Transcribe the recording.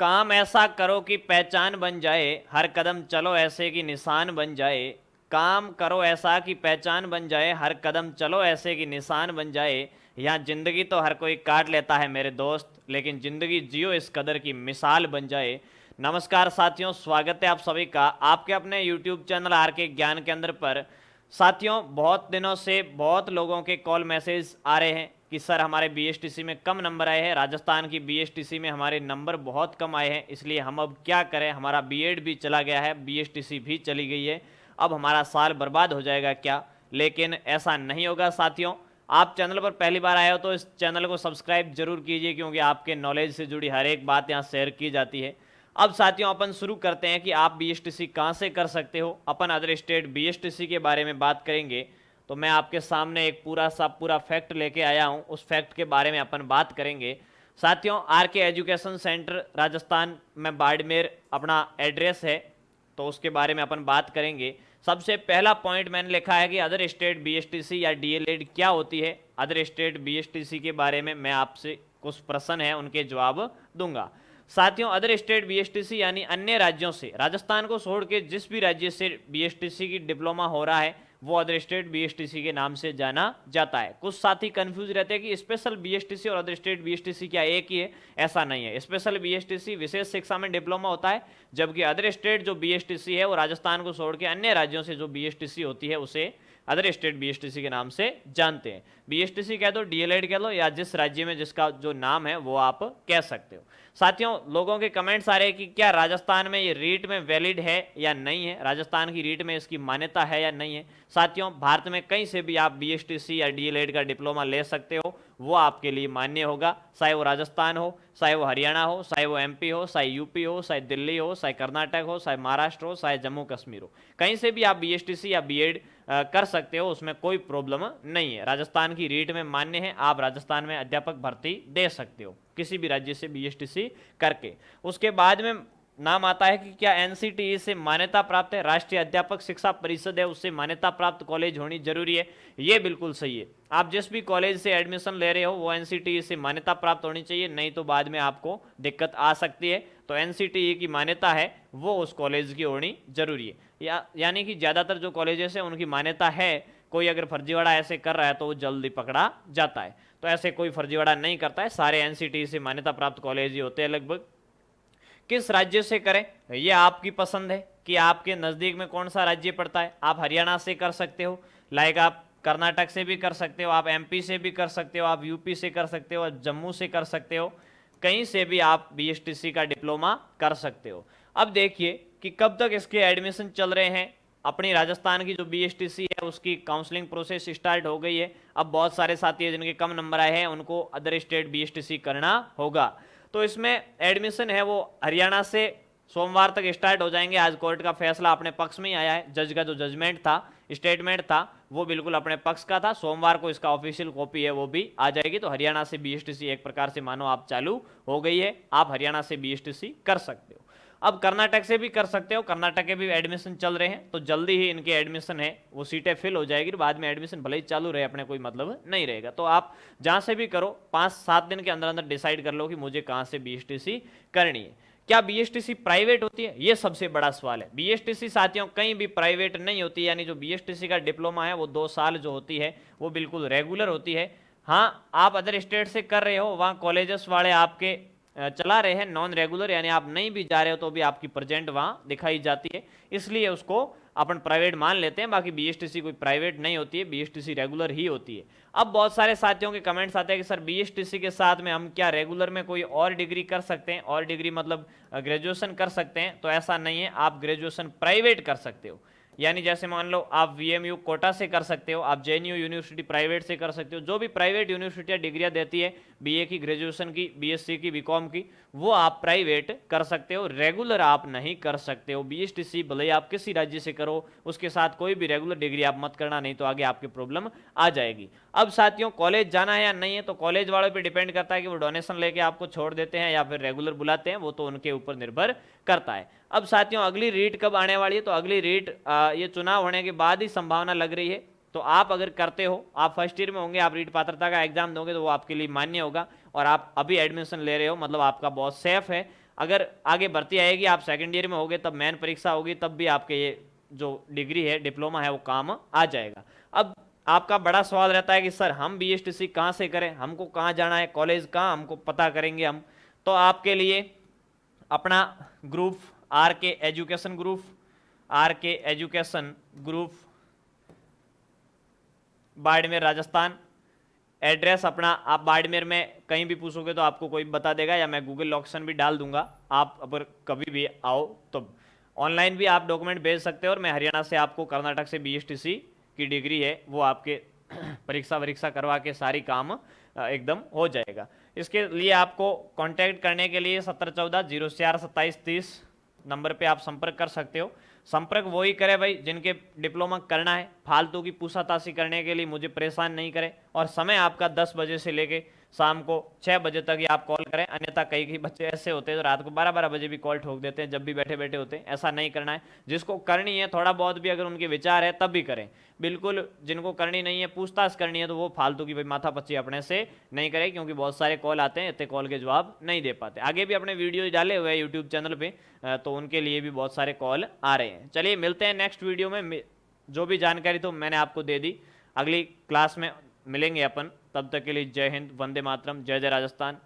काम ऐसा करो कि पहचान बन जाए, हर कदम चलो ऐसे कि निशान बन जाए। काम करो ऐसा कि पहचान बन जाए, हर कदम चलो ऐसे कि निशान बन जाए। यहाँ जिंदगी तो हर कोई काट लेता है मेरे दोस्त, लेकिन जिंदगी जियो इस कदर की मिसाल बन जाए। नमस्कार साथियों, स्वागत है आप सभी का आपके अपने YouTube चैनल आर के ज्ञान केंद्र पर। साथियों, बहुत दिनों से बहुत लोगों के कॉल मैसेज आ रहे हैं कि सर हमारे बीएसटीसी में कम नंबर आए हैं, राजस्थान की बीएसटीसी में हमारे नंबर बहुत कम आए हैं, इसलिए हम अब क्या करें, हमारा बीएड भी चला गया है, बीएसटीसी भी चली गई है, अब हमारा साल बर्बाद हो जाएगा क्या। लेकिन ऐसा नहीं होगा साथियों। आप चैनल पर पहली बार आए हो तो इस चैनल को सब्सक्राइब जरूर कीजिए, क्योंकि आपके नॉलेज से जुड़ी हर एक बात यहाँ शेयर की जाती है। अब साथियों अपन शुरू करते हैं कि आप बीएसटीसी कहाँ से कर सकते हो। अपन अदर स्टेट बीएसटीसी के बारे में बात करेंगे। तो मैं आपके सामने एक पूरा फैक्ट लेके आया हूँ, उस फैक्ट के बारे में अपन बात करेंगे। साथियों, आर के एजुकेशन सेंटर राजस्थान में बाड़मेर अपना एड्रेस है, तो उसके बारे में अपन बात करेंगे। सबसे पहला पॉइंट मैंने लिखा है कि अदर स्टेट बीएसटीसी या डीएलएड क्या होती है। अदर स्टेट बीएसटीसी के बारे में मैं आपसे कुछ प्रश्न है उनके जवाब दूंगा। साथियों, अदर स्टेट बीएसटीसी यानी अन्य राज्यों से, राजस्थान को छोड़ के जिस भी राज्य से बीएसटीसी की डिप्लोमा हो रहा है वो अदर स्टेट बीएसटीसी के नाम से जाना जाता है। कुछ साथी कंफ्यूज रहते हैं कि स्पेशल बीएसटीसी और अदर स्टेट बीएसटीसी क्या एक ही है। ऐसा नहीं है। स्पेशल बीएसटीसी विशेष शिक्षा में डिप्लोमा होता है, जबकि अदर स्टेट जो बीएसटीसी है वो राजस्थान को छोड़ के अन्य राज्यों से जो बीएसटीसी होती है उसे अदर स्टेट बीएसटीसी के नाम से जानते हैं। बीएसटीसी कह दो, डीएलएड कह लो, या जिस राज्य में जिसका जो नाम है वो आप कह सकते हो। साथियों, लोगों के कमेंट्स आ रहे हैं कि क्या राजस्थान में ये रीट में वैलिड है या नहीं है, राजस्थान की रीट में इसकी मान्यता है या नहीं है। साथियों, भारत में कहीं से भी आप बीएसटीसी या डीएलएड का डिप्लोमा ले सकते हो, वो आपके लिए मान्य होगा, चाहे वो राजस्थान हो, चाहे वो हरियाणा हो, चाहे वो एमपी हो, चाहे यूपी हो, चाहे दिल्ली हो, चाहे कर्नाटक हो, चाहे महाराष्ट्र हो, चाहे जम्मू कश्मीर हो। कहीं से भी आप बीएसटीसी या बीएड कर सकते हो, उसमें कोई प्रॉब्लम नहीं है। राजस्थान की रीट में मान्य है, आप राजस्थान में अध्यापक भर्ती दे सकते हो किसी भी राज्य से बीएसटीसी करके। उसके बाद में नाम आता है कि क्या एनसीटीई से मान्यता प्राप्त है, राष्ट्रीय अध्यापक शिक्षा परिषद है, उससे मान्यता प्राप्त कॉलेज होनी जरूरी है। ये बिल्कुल सही है। आप जिस भी कॉलेज से एडमिशन ले रहे हो वो एनसीटीई से मान्यता प्राप्त होनी चाहिए, नहीं तो बाद में आपको दिक्कत आ सकती है। तो एनसीटीई की मान्यता है वो उस कॉलेज की होनी जरूरी है। यानी कि ज़्यादातर जो कॉलेजेस हैं उनकी मान्यता है। कोई अगर फर्जीवाड़ा ऐसे कर रहा है तो वो जल्दी पकड़ा जाता है। तो ऐसे कोई फर्जीवाड़ा नहीं करता है, सारे एनसीटीई से मान्यता प्राप्त कॉलेज ही होते हैं लगभग। किस राज्य से करें ये आपकी पसंद है कि आपके नज़दीक में कौन सा राज्य पड़ता है। आप हरियाणा से कर सकते हो, लाइक आप कर्नाटक से भी कर सकते हो, आप एमपी से भी कर सकते हो, आप यूपी से कर सकते हो, आप जम्मू से कर सकते हो। कहीं से भी आप बीएसटीसी का डिप्लोमा कर सकते हो। अब देखिए कि कब तक इसके एडमिशन चल रहे हैं। अपनी राजस्थान की जो बीएसटीसी है उसकी काउंसलिंग प्रोसेस स्टार्ट हो गई है। अब बहुत सारे साथी हैं जिनके कम नंबर आए हैं, उनको अदर स्टेट बीएसटीसी करना होगा। तो इसमें एडमिशन है वो हरियाणा से सोमवार तक स्टार्ट हो जाएंगे। आज कोर्ट का फैसला अपने पक्ष में ही आया है। जज का जो जजमेंट था, स्टेटमेंट था, वो बिल्कुल अपने पक्ष का था। सोमवार को इसका ऑफिशियल कॉपी है वो भी आ जाएगी। तो हरियाणा से बीएसटीसी एक प्रकार से मानो आप चालू हो गई है, आप हरियाणा से बीएसटीसी कर सकते हो। अब कर्नाटक से भी कर सकते हो, कर्नाटक के भी एडमिशन चल रहे हैं, तो जल्दी ही इनके एडमिशन है वो सीटें फिल हो जाएगी। बाद में एडमिशन भले ही चालू रहे, अपने कोई मतलब नहीं रहेगा। तो आप जहाँ से भी करो 5-7 दिन के अंदर अंदर डिसाइड कर लो कि मुझे कहाँ से बीएसटीसी करनी है। क्या बीएसटीसी प्राइवेट होती है, ये सबसे बड़ा सवाल है। बीएसटीसी साथियों कहीं भी प्राइवेट नहीं होती, यानी जो बीएसटीसी का डिप्लोमा है वो 2 साल जो होती है वो बिल्कुल रेगुलर होती है। हाँ, आप अदर स्टेट से कर रहे हो, वहाँ कॉलेजेस वाले आपके चला रहे हैं नॉन रेगुलर, यानी आप नहीं भी जा रहे हो तो भी आपकी प्रेजेंट वहां दिखाई जाती है, इसलिए उसको अपन प्राइवेट मान लेते हैं। बाकी बीएसटीसी कोई प्राइवेट नहीं होती है, बीएसटीसी रेगुलर ही होती है। अब बहुत सारे साथियों के कमेंट्स आते हैं कि सर बीएसटीसी के साथ में हम क्या रेगुलर में कोई और डिग्री कर सकते हैं, और डिग्री मतलब ग्रेजुएशन कर सकते हैं। तो ऐसा नहीं है, आप ग्रेजुएशन प्राइवेट कर सकते हो। यानी जैसे मान लो आप वीएमयू कोटा से कर सकते हो, आप जेएनयू यूनिवर्सिटी प्राइवेट से कर सकते हो। जो भी प्राइवेट यूनिवर्सिटियां डिग्रियां देती है बीए की, ग्रेजुएशन की, बीएससी की, बीकॉम की, वो आप प्राइवेट कर सकते हो, रेगुलर आप नहीं कर सकते हो। बीएसटीसी भले ही आप किसी राज्य से करो, उसके साथ कोई भी रेगुलर डिग्री आप मत करना, नहीं तो आगे आपकी प्रॉब्लम आ जाएगी। अब साथियों, कॉलेज जाना है या नहीं है, तो कॉलेज वालों पे डिपेंड करता है कि वो डोनेशन लेके आपको छोड़ देते हैं या फिर रेगुलर बुलाते हैं, वो तो उनके ऊपर निर्भर करता है। अब साथियों, अगली रीट कब आने वाली है, तो अगली रीट ये चुनाव होने के बाद ही संभावना लग रही है। तो आप अगर करते हो, आप फर्स्ट ईयर में होंगे, आप रीट पात्रता का एग्जाम दोगे, तो वो आपके लिए मान्य होगा। और आप अभी एडमिशन ले रहे हो, मतलब आपका बहुत सेफ है। अगर आगे भर्ती आएगी, आप सेकेंड ईयर में होगे, तब मेन परीक्षा होगी, तब भी आपके ये जो डिग्री है, डिप्लोमा है, वो काम आ जाएगा। अब आपका बड़ा सवाल रहता है कि सर हम बीएसटीसी कहाँ से करें, हमको कहाँ जाना है, कॉलेज कहाँ हमको पता करेंगे हम। तो आपके लिए अपना ग्रुप आर के education group Barmer Rajasthan. Address अपना आप बाड़मेर में कहीं भी पूछोगे तो आपको कोई बता देगा, या मैं गूगल लोकेशन भी डाल दूंगा, आप अगर कभी भी आओ तो। ऑनलाइन भी आप डॉक्यूमेंट भेज सकते हो, और मैं हरियाणा से आपको कर्नाटक से बीएसटीसी की डिग्री है वो आपके परीक्षा वरीक्षा करवा के सारी काम एकदम हो जाएगा। इसके लिए आपको कांटेक्ट करने के लिए 1714-04-2730 नंबर पे आप संपर्क कर सकते हो। संपर्क वही करे भाई जिनके डिप्लोमा करना है, फालतू की पूछाताछी करने के लिए मुझे परेशान नहीं करें। और समय आपका 10 बजे से लेके शाम को 6 बजे तक ही आप कॉल करें, अन्यथा कई कई बच्चे ऐसे होते हैं जो रात को 12-12 बजे भी कॉल ठोक देते हैं, जब भी बैठे बैठे होते हैं। ऐसा नहीं करना है, जिसको करनी है थोड़ा बहुत भी अगर उनके विचार है तब भी करें, बिल्कुल जिनको करनी नहीं है, पूछताछ करनी है, तो वो फालतू की भाई माथापच्ची अपने से नहीं करें, क्योंकि बहुत सारे कॉल आते हैं, इतने कॉल के जवाब नहीं दे पाते। आगे भी अपने वीडियो डाले हुए हैं यूट्यूब चैनल पे, तो उनके लिए भी बहुत सारे कॉल आ रहे हैं। चलिए मिलते हैं नेक्स्ट वीडियो में। जो भी जानकारी तो मैंने आपको दे दी, अगली क्लास में मिलेंगे अपन। तब तक के लिए जय हिंद, वंदे मातरम, जय जय राजस्थान।